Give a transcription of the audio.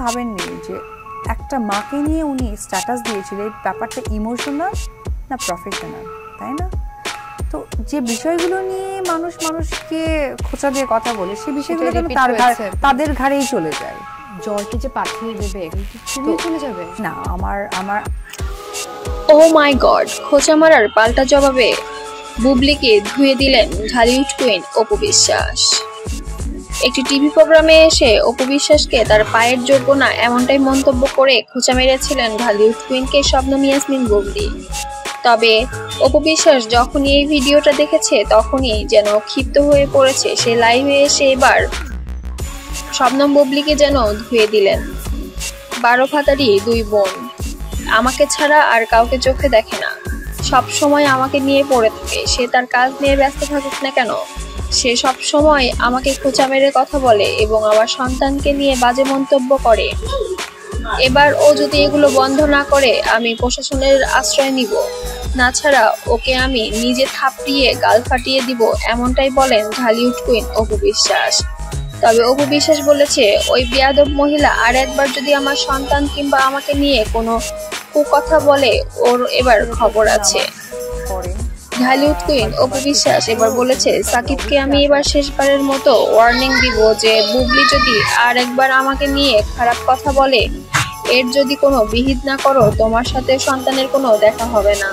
ভাবেননি যে একটা মাকে নিয়ে উনি স্ট্যাটাস দিয়েছিলেন, এই ব্যাপারটা ইমোশনাল না প্রফেশনাল, তাই না? তো যে বিষয়গুলো নিয়ে মানুষকে খোঁচা দিয়ে কথা বলে, সেই বিষয়গুলো তাদের ঘাড়েই চলে যায়। জয়কে যে পাঠিয়ে দেবে তুমি চলে যাবে না, আমার ও মাই গড, খোঁচা মারার পাল্টা জবাবে বুবলিকে ধুয়ে দিলেন ঢালিউড কুইন অপু বিশ্বাস। একটি টিভি প্রোগ্রামে এসে অপু বিশ্বাসকে তার পায়ের যোগ্য না এমনটাই মন্তব্য করে খোঁচা মেরেছিলেন ঢালিউড কুইনকে শবনম ইয়াসমিন বুবলি। তবে অপু বিশ্বাস যখনই এই ভিডিওটা দেখেছে তখনই যেন ক্ষিপ্ত হয়ে পড়েছে। সে লাইভে এসে এবার শবনম বুবলিকে যেন ধুয়ে দিলেন। 12 ভাতারি 2 বোন, আমাকে ছাড়া আর কাউকে চোখে দেখে না, সব সময় আমাকে নিয়ে পড়ে থাকে। সে তার কাজ নিয়ে ব্যস্ত থাকুক না কেন, সে সব সময় আমাকে খোঁচা মেরে কথা বলে এবং আমার সন্তানকে নিয়ে বাজে মন্তব্য করে। এবার ও যদি এগুলো বন্ধ না করে আমি প্রশাসনের আশ্রয় নিব, না ছাড়া ওকে আমি নিজে থাপড়িয়ে গাল ফাটিয়ে দিব, এমনটাই বলেন ঢালিউড কুইন অপু বিশ্বাস। তবে অপু বিশ্বাস বলেছে, ওই বেয়াদব মহিলা আর একবার যদি আমার সন্তান কিংবা আমাকে নিয়ে কোনো কুকথা বলে ওর এবার খবর আছে। ঢালিউড কুইন অপু বিশ্বাস এবার বলেছে, সাকিবকে আমি এবার শেষবারের মতো ওয়ার্নিং দিব যে বুবলি যদি আর একবার আমাকে নিয়ে খারাপ কথা বলে, এর যদি কোনো বিহিত না করো তোমার সাথে সন্তানের কোনো দেখা হবে না।